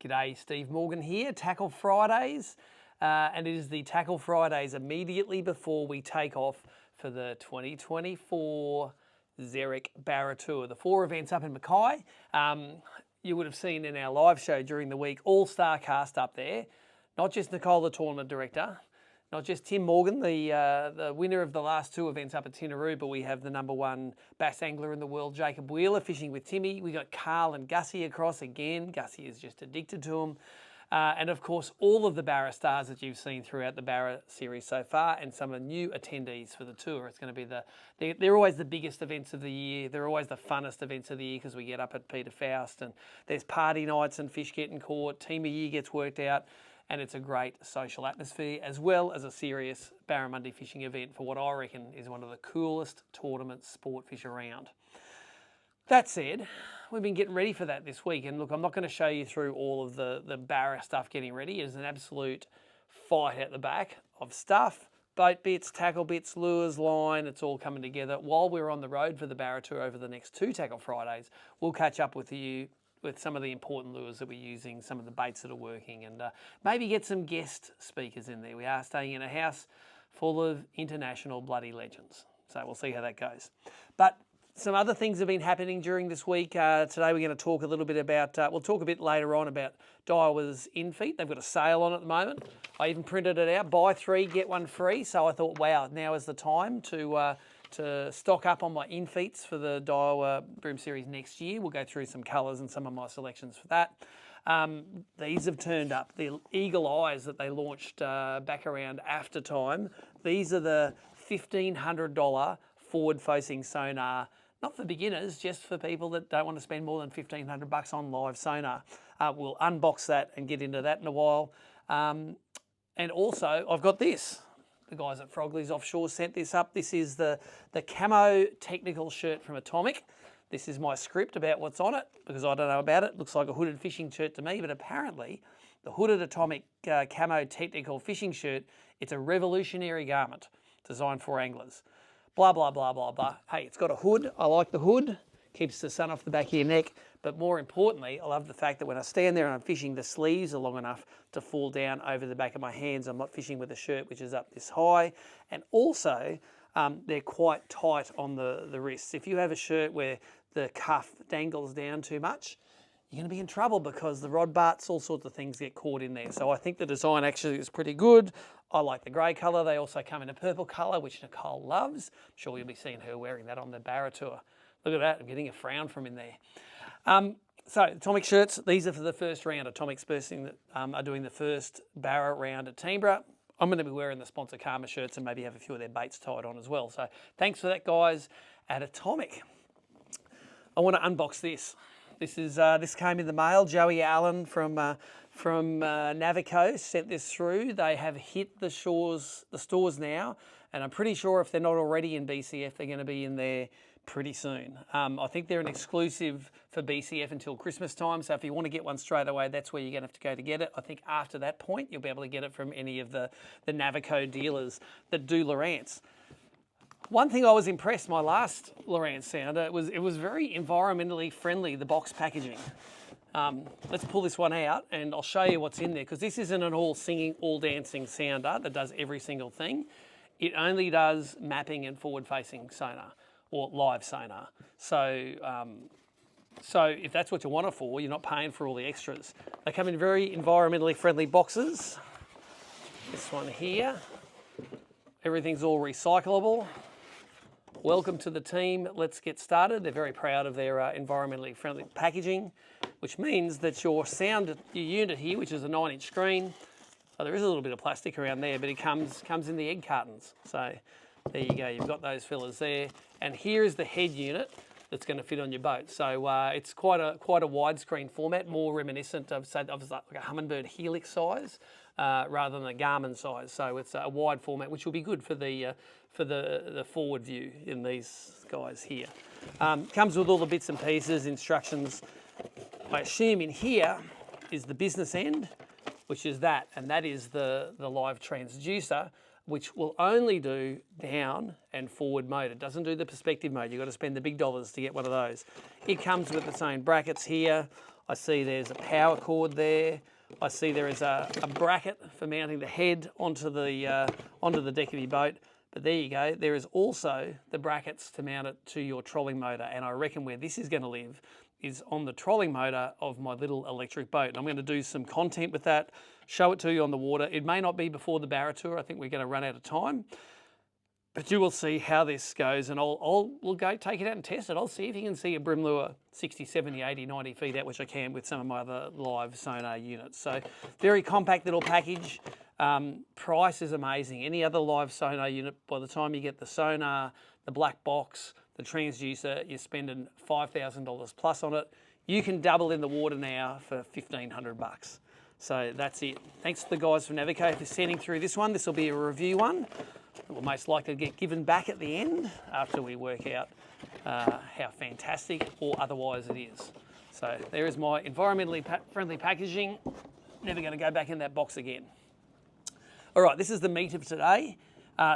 G'day, Steve Morgan here, Tackle Fridays, and it is the Tackle Fridays immediately before we take off for the 2024 Xeric Barra Tour. The 4 events up in Mackay. You would have seen in our live show during the week, all-star cast up there, not just Nicole, the tournament director, not just Tim Morgan, the winner of the last 2 events up at Tinaroo, but we have the #1 bass angler in the world, Jacob Wheeler, fishing with Timmy. We got Carl and Gussie across again. Gussie is just addicted to them. And of course, all of the Barra stars that you've seen throughout the Barra series so far, and some of the new attendees for the tour. It's going to be they're always the biggest events of the year. They're always the funnest events of the year because we get up at Peter Faust and there's party nights and fish getting caught. Team of Year gets worked out. And it's a great social atmosphere, as well as a serious barramundi fishing event for what I reckon is one of the coolest tournament sport fish around. That said, we've been getting ready for that this week. And look, I'm not going to show you through all of the Barra stuff getting ready. It's an absolute fight at the back of stuff. Boat bits, tackle bits, lures, line, it's all coming together. While we're on the road for the Barra Tour over the next 2 Tackle Fridays, we'll catch up with you with some of the important lures that we're using, some of the baits that are working, and maybe get some guest speakers in there. We are staying in a house full of international bloody legends, so we'll see how that goes. But some other things have been happening during this week. Today we're going to talk a little bit about, we'll talk a bit later on about Daiwa's in-feet. They've got a sale on at the moment. I even printed it out, buy 3, get 1 free. So I thought, wow, now is the time to stock up on my in-feets for the Daiwa Broom Series next year. We'll go through some colours and some of my selections for that. These have turned up. The Eagle Eyes that they launched back around after time. These are the $1,500 forward-facing sonar. Not for beginners, just for people that don't want to spend more than $1,500 on live sonar. We'll unbox that and get into that in a while. And also, I've got this. The guys at Frogley's Offshore sent this up. This is the camo technical shirt from Atomic. This is my script about what's on it, because I don't know about it. Looks like a hooded fishing shirt to me, but apparently the hooded Atomic camo technical fishing shirt, it's a revolutionary garment designed for anglers. Blah, blah, blah, blah, blah. Hey, it's got a hood. I like the hood. Keeps the sun off the back of your neck. But more importantly, I love the fact that when I stand there and I'm fishing, the sleeves are long enough to fall down over the back of my hands. I'm not fishing with a shirt which is up this high. And also, they're quite tight on the wrists. If you have a shirt where the cuff dangles down too much, you're going to be in trouble because the rod butts, all sorts of things get caught in there. So I think the design actually is pretty good. I like the grey colour. They also come in a purple colour, which Nicole loves. I'm sure you'll be seeing her wearing that on the Barra Tour. Look at that, I'm getting a frown from in there. So Atomic shirts, these are for the first round. Atomic's are doing the first Barra round at Teenborough. I'm going to be wearing the sponsor Karma shirts and maybe have a few of their baits tied on as well. So thanks for that, guys, at Atomic. I want to unbox this. This came in the mail. Joey Allen from Navico sent this through. They have hit the stores now, and I'm pretty sure if they're not already in BCF, they're going to be in there pretty soon. I think they're an exclusive for BCF until Christmas time, so if you want to get one straight away, that's where you're going to have to go to get it. I think after that point, you'll be able to get it from any of the Navico dealers that do Lowrance. One thing I was impressed, my last Lowrance sounder, it was very environmentally friendly, the box packaging. Let's pull this one out and I'll show you what's in there, because this isn't an all singing, all dancing sounder that does every single thing. It only does mapping and forward-facing sonar, or live sonar. So if that's what you want it for, you're not paying for all the extras. They come in very environmentally friendly boxes. This one here, everything's all recyclable. Welcome to the team. Let's get started. They're very proud of their environmentally friendly packaging, which means that your unit here, which is a 9-inch screen, so there is a little bit of plastic around there, but it comes in the egg cartons. So there you go. You've got those fillers there, and here is the head unit that's going to fit on your boat. So it's quite a widescreen format, more reminiscent of like a Humminbird Helix size rather than a Garmin size. So it's a wide format, which will be good for the forward view in these guys here. Comes with all the bits and pieces, instructions. I assume in here is the business end, which is that, and that is the live transducer, which will only do down and forward mode. It doesn't do the perspective mode. You've got to spend the big dollars to get one of those. It comes with its own brackets here. I see there's a power cord there. I see there is a bracket for mounting the head onto the deck of your boat. But there you go. There is also the brackets to mount it to your trolling motor. And I reckon where this is going to live is on the trolling motor of my little electric boat. And I'm going to do some content with that, show it to you on the water. It may not be before the Barra Tour. I think we're going to run out of time. But you will see how this goes, and we'll go take it out and test it. I'll see if you can see a bream lure 60, 70, 80, 90 feet out, which I can with some of my other live sonar units. So very compact little package. Price is amazing. Any other live sonar unit, by the time you get the sonar, the black box, the transducer, you're spending $5,000 plus on it. You can double in the water now for $1,500. So that's it. Thanks to the guys from Navico for sending through this one. This will be a review one. It will most likely get given back at the end after we work out how fantastic or otherwise it is. So there is my environmentally friendly packaging. Never going to go back in that box again. All right, this is the meat of today.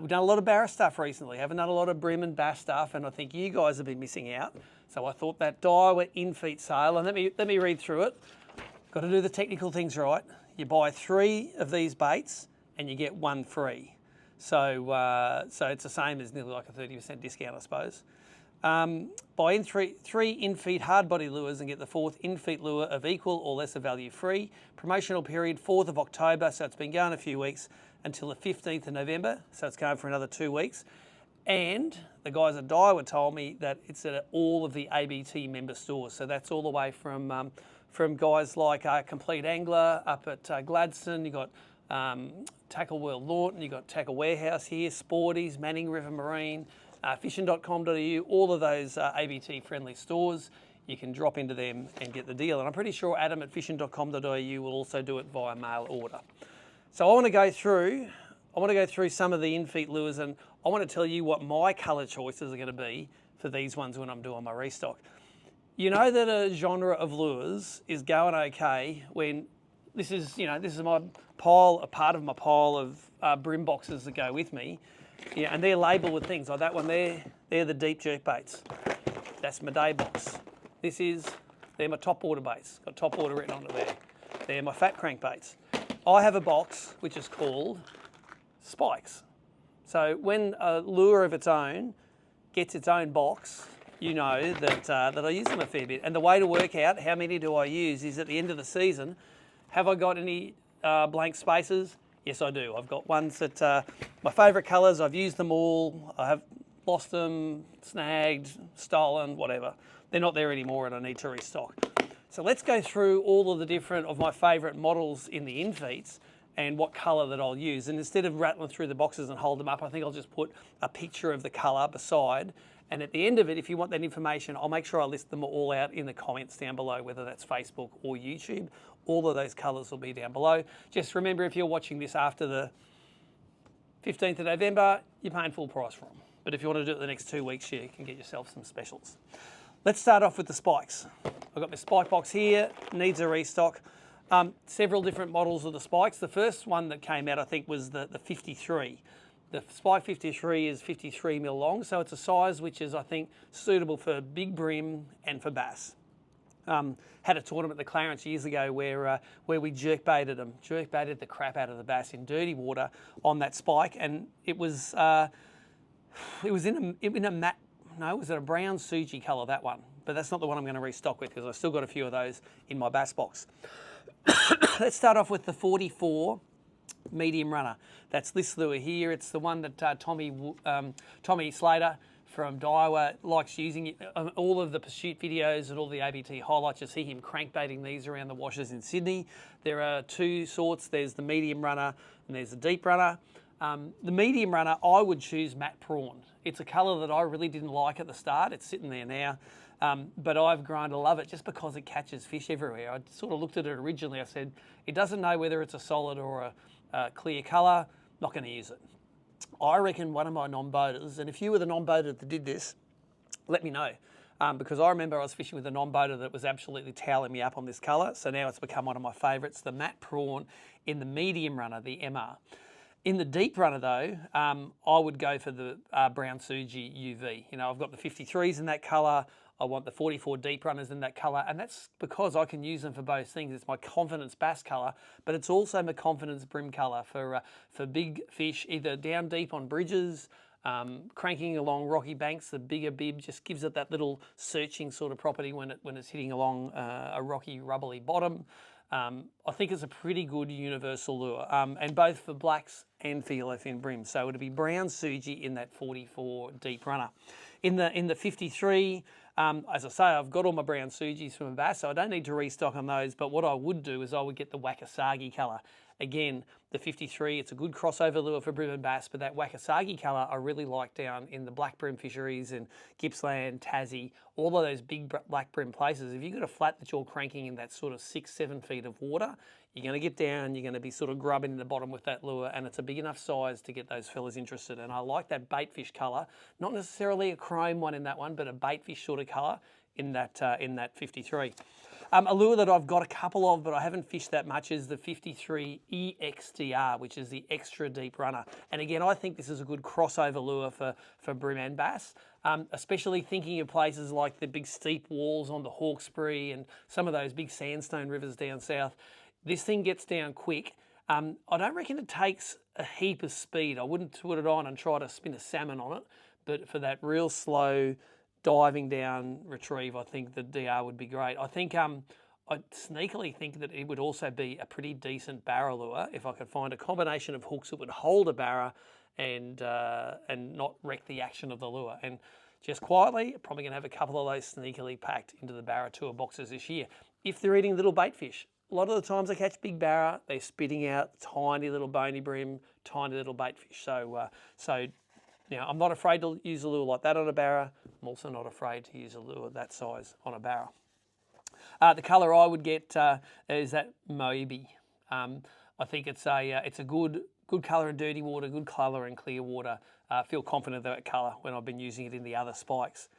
We've done a lot of Barra stuff recently. Haven't done a lot of bream and bass stuff, and I think you guys have been missing out. So I thought that Daiwa in-feet sale, and let me read through it. Got to do the technical things right. You buy 3 of these baits and you get 1 free. So it's the same as nearly like a 30% discount, I suppose. Buy in three in-feet hard body lures and get the 4th in-feet lure of equal or lesser value free. Promotional period 4th of October, so it's been going a few weeks, until the 15th of November, so it's going for another 2 weeks. And the guys at Daiwa told me that it's at all of the ABT member stores, so that's all the way from guys like Complete Angler up at Gladstone. You've got Tackle World Lawton, you've got Tackle Warehouse here, Sporties, Manning River Marine, fishing.com.au, all of those ABT friendly stores. You can drop into them and get the deal. And I'm pretty sure Adam at fishing.com.au will also do it via mail order. So I want to go through some of the in-feet lures, and I want to tell you what my colour choices are going to be for these ones when I'm doing my restock. You know that a genre of lures is going okay when this is my pile, a part of my pile of bream boxes that go with me. Yeah, and they're labelled with things like that one there. They're the deep jerk baits. That's my day box. They're my top water baits. Got top water written on it there. They're my fat crank baits. I have a box which is called spikes. So when a lure of its own gets its own box, you know that I use them a fair bit. And the way to work out how many do I use is at the end of the season, have I got any blank spaces? Yes, I do. I've got ones that, my favourite colours, I've used them all. I have lost them, snagged, stolen, whatever. They're not there anymore and I need to restock. So let's go through all of the different of my favourite models in the in-feets and what colour that I'll use. And instead of rattling through the boxes and hold them up, I think I'll just put a picture of the colour beside. And at the end of it, if you want that information, I'll make sure I list them all out in the comments down below, whether that's Facebook or YouTube. All of those colours will be down below. Just remember, if you're watching this after the 15th of November, you're paying full price for them. But if you want to do it the next 2 weeks, you can get yourself some specials. Let's start off with the spikes. I've got my spike box here, needs a restock. Several different models of the spikes. The first one that came out, I think, was the 53. The Spike 53 is 53 mil long, so it's a size which is, I think, suitable for big bream and for bass. Had a tournament at the Clarence years ago where we jerk baited the crap out of the bass in dirty water on that spike, and it was in a matte. No, it was a brown Suji colour, that one. But that's not the one I'm going to restock with because I've still got a few of those in my bass box. Let's start off with the 44 medium runner. That's this lure here. It's the one that Tommy Slater from Daiwa likes using. All of the pursuit videos and all the ABT highlights, you see him crankbaiting these around the washes in Sydney. There are 2 sorts. There's the medium runner and there's the deep runner. The medium runner, I would choose matte prawn. It's a colour that I really didn't like at the start. It's sitting there now. But I've grown to love it just because it catches fish everywhere. I sort of looked at it originally. I said, it doesn't know whether it's a solid or a clear colour. Not going to use it. I reckon one of my non-boaters, and if you were the non-boater that did this, let me know. Because I remember I was fishing with a non-boater that was absolutely toweling me up on this colour. So now it's become one of my favourites, the matte prawn in the medium runner, the MR. In the deep runner though, I would go for the brown Suji UV. You know, I've got the 53s in that colour. I want the 44 deep runners in that colour, and that's because I can use them for both things. It's my confidence bass colour, but it's also my confidence brim colour for big fish, either down deep on bridges, cranking along rocky banks. The bigger bib just gives it that little searching sort of property when it's hitting along a rocky, rubbly bottom. I think it's a pretty good universal lure, and both for blacks and for yellowfin brim. So it'll be brown suji in that 44 deep runner. In the 53, as I say, I've got all my brown sujis from a bass, so I don't need to restock on those. But what I would do is I would get the Wakasagi colour. Again, the 53, it's a good crossover lure for brim and bass, but that Wakasagi colour I really like down in the black brim fisheries in Gippsland, Tassie, all of those big black brim places. If you've got a flat that you're cranking in that sort of 6-7 feet of water, you're going to get down, you're going to be sort of grubbing in the bottom with that lure, and it's a big enough size to get those fellas interested. And I like that baitfish colour, not necessarily a chrome one in that one, but a baitfish sort of colour in that 53. A lure that I've got a couple of, but I haven't fished that much, is the 53 EXDR, which is the extra deep runner. And again, I think this is a good crossover lure for brim and bass, especially thinking of places like the big steep walls on the Hawkesbury and some of those big sandstone rivers down south. This thing gets down quick. I don't reckon it takes a heap of speed. I wouldn't put it on and try to spin a salmon on it, but for that real slow diving down retrieve, I think the DR would be great. I think I sneakily think that it would also be a pretty decent barra lure if I could find a combination of hooks that would hold a barra and not wreck the action of the lure. And just quietly, probably going to have a couple of those sneakily packed into the Barra Tour boxes this year. If they're eating little bait fish, a lot of the times I catch big barra, they're spitting out tiny little bony brim, tiny little bait fish. So now, I'm not afraid to use a lure like that on a barra. I'm also not afraid to use a lure that size on a barra. The colour I would get is that Moebi. I think it's a good colour in dirty water, good colour in clear water. Feel confident of that colour when I've been using it in the other spikes.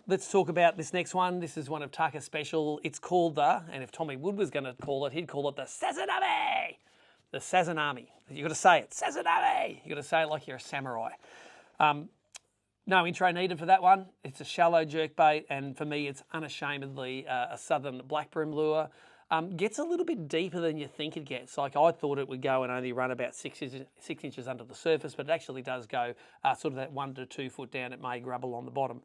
Let's talk about this next one. This is one of Tucker's special. It's called and if Tommy Wood was going to call it, he'd call it the Sazanami. The Sazanami. You've got to say it. Sazanami. You've got to say it like you're a samurai. No intro needed for that one. It's a shallow jerkbait, and for me, it's unashamedly a southern black brim lure. Gets a little bit deeper than you think it gets. Like I thought it would go and only run about 6 inches under the surface, but it actually does go sort of that 1 to 2 foot down. It may grubble on the bottom.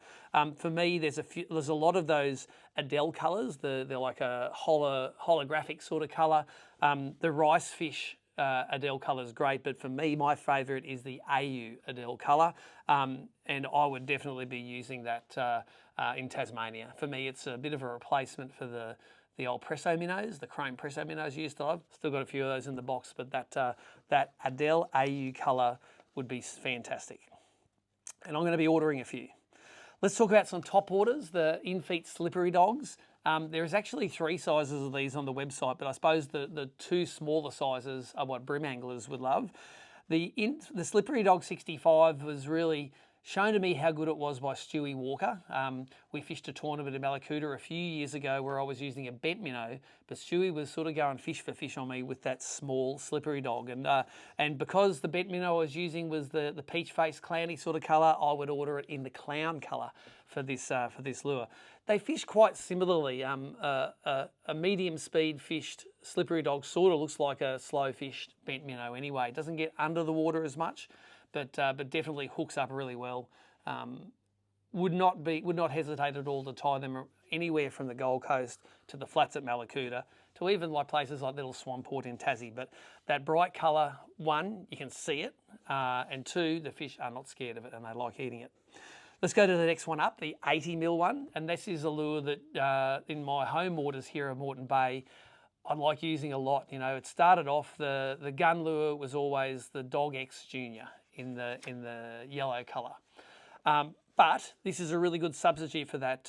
For me, there's a lot of those Adele colours. They're like a holographic sort of colour. The rice fish Adele colour is great, but for me, my favourite is the AU Adele colour, and I would definitely be using that in Tasmania. For me, it's a bit of a replacement for the old Presso Minnows, the chrome Presso Minnows you used to love. Still got a few of those in the box, but that Adele AU colour would be fantastic. And I'm going to be ordering a few. Let's talk about some top orders, the in-feet slippery dogs. There's actually 3 sizes of these on the website, but I suppose the 2 smaller sizes are what brim anglers would love. The Slippery Dog 65 was really shown to me how good it was by Stewie Walker. We fished a tournament in Malakuta a few years ago where I was using a bent minnow, but Stewie was sort of going fish for fish on me with that small slippery dog. And because the bent minnow I was using was the peach face clowny sort of colour, I would order it in the clown colour for this lure. They fish quite similarly. A medium speed fished slippery dog sort of looks like a slow fished bent minnow anyway. It doesn't get under the water as much, but definitely hooks up really well. Would not hesitate at all to tie them anywhere from the Gold Coast to the flats at Malakuta to even like places like Little Swamport in Tassie. But that bright colour, 1, you can see it, and 2, the fish are not scared of it and they like eating it. Let's go to the next one up, the 80 mil one, and this is a lure that in my home waters here at Moreton Bay, I like using a lot. You know, it started off the gun lure was always the Dog X Junior in the yellow colour, but this is a really good substitute for that.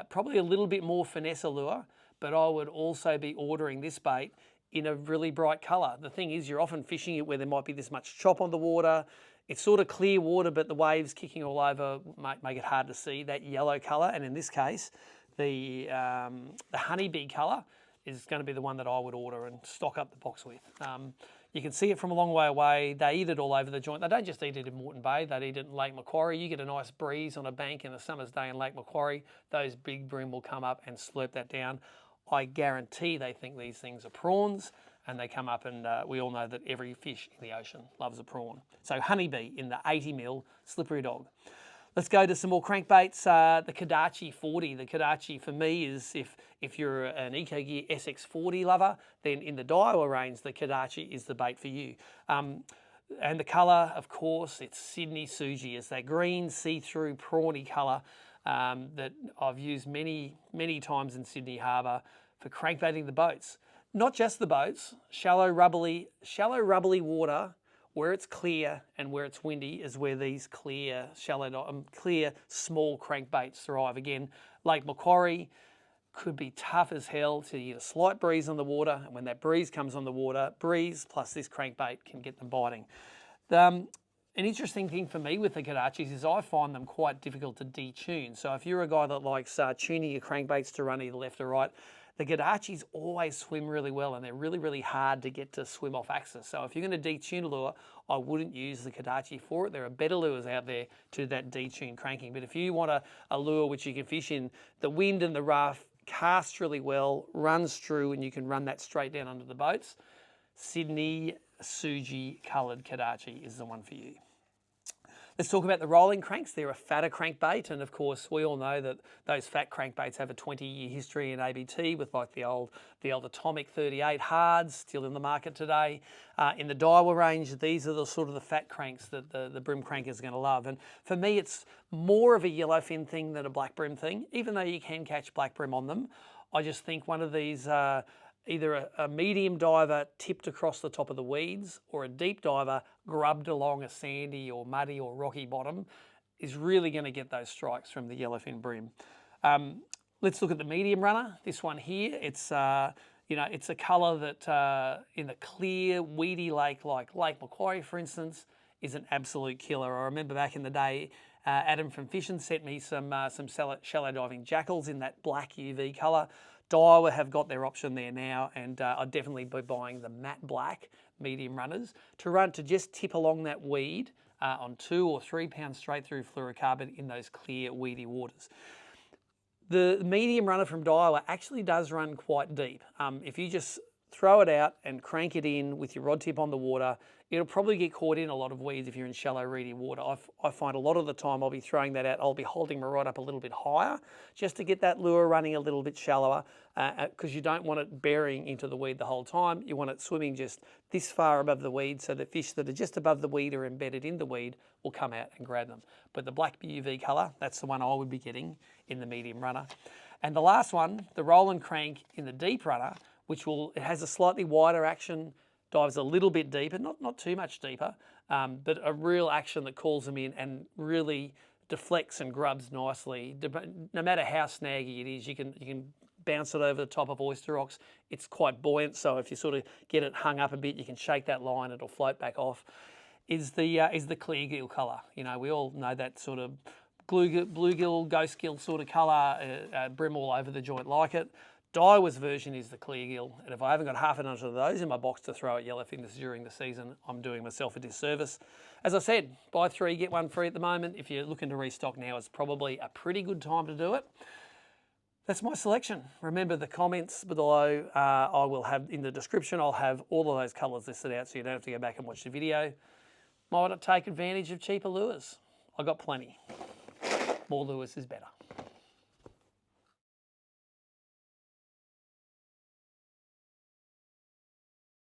Probably a little bit more finesse lure, but I would also be ordering this bait in a really bright colour. The thing is, you're often fishing it where there might be this much chop on the water. It's sort of clear water, but the waves kicking all over make it hard to see that yellow colour. And in this case, the honeybee colour is going to be the one that I would order and stock up the box with. You can see it from a long way away. They eat it all over the joint. They don't just eat it in Moreton Bay, they eat it in Lake Macquarie. You get a nice breeze on a bank in a summer's day in Lake Macquarie, those big bream will come up and slurp that down. I guarantee they think these things are prawns, and they come up, and we all know that every fish in the ocean loves a prawn. So honeybee in the 80mm slippery dog. Let's go to some more crankbaits. The Kodachi 40. The Kodachi for me is, if you're an Ecogear SX40 lover, then in the Daiwa range, the Kodachi is the bait for you. And the colour, of course, it's Sydney Suji. It's that green see-through prawny colour that I've used many, many times in Sydney Harbour for crankbaiting the boats. Not just the boats, shallow rubbly water, where it's clear and where it's windy is where these clear, small crankbaits thrive. Again, Lake Macquarie could be tough as hell to get a slight breeze on the water, and when that breeze comes on the water, breeze plus this crankbait can get them biting. An interesting thing for me with the Kodachis is I find them quite difficult to detune. So if you're a guy that likes tuning your crankbaits to run either left or right, the Kodachis always swim really well, and they're really, really hard to get to swim off axis. So if you're going to detune a lure, I wouldn't use the Kodachi for it. There are better lures out there to do that detune cranking. But if you want a lure which you can fish in the wind and the rough, casts really well, runs through, and you can run that straight down under the boats, Sydney Suji coloured Kodachi is the one for you. Let's talk about the rolling cranks. They're a fatter crankbait, and of course we all know that those fat crankbaits have a 20-year history in ABT with like the old Atomic 38 hards still in the market today. In the Daiwa range, these are the sort of the fat cranks that the brim crank is going to love. And for me, it's more of a yellowfin thing than a black brim thing, even though you can catch black brim on them. I just think one of these either a medium diver tipped across the top of the weeds or a deep diver grubbed along a sandy or muddy or rocky bottom is really going to get those strikes from the yellowfin brim. Let's look at the medium runner. This one here, it's it's a colour that in a clear weedy lake like Lake Macquarie, for instance, is an absolute killer. I remember back in the day, Adam from Fishin' sent me some shallow diving jackals in that black UV colour. Daiwa have got their option there now, and I'd definitely be buying the matte black medium runners to just tip along that weed on 2 or 3 pounds straight through fluorocarbon in those clear weedy waters. The medium runner from Daiwa actually does run quite deep. If you just throw it out and crank it in with your rod tip on the water, it'll probably get caught in a lot of weeds if you're in shallow, reedy water. I find a lot of the time I'll be throwing that out, I'll be holding my rod up a little bit higher just to get that lure running a little bit shallower because you don't want it burying into the weed the whole time. You want it swimming just this far above the weed so that fish that are just above the weed or embedded in the weed will come out and grab them. But the black UV colour, that's the one I would be getting in the medium runner. And the last one, the roll and crank in the deep runner, it has a slightly wider action, dives a little bit deeper, not too much deeper, but a real action that calls them in and really deflects and grubs nicely. No matter how snaggy it is, you can bounce it over the top of oyster rocks. It's quite buoyant, so if you sort of get it hung up a bit, you can shake that line, it'll float back off. Is the clear gill colour. You know, we all know that sort of bluegill, ghost gill sort of colour, brim all over the joint like it. Daiwa's version is the clear gill, and if I haven't got half a dozen of those in my box to throw at yellowfins during the season, I'm doing myself a disservice. As I said, buy 3, get 1 free at the moment. If you're looking to restock now, it's probably a pretty good time to do it. That's my selection. Remember the comments below, I will have in the description, I'll have all of those colours listed out so you don't have to go back and watch the video. Might not take advantage of cheaper lures. I've got plenty. More lures is better.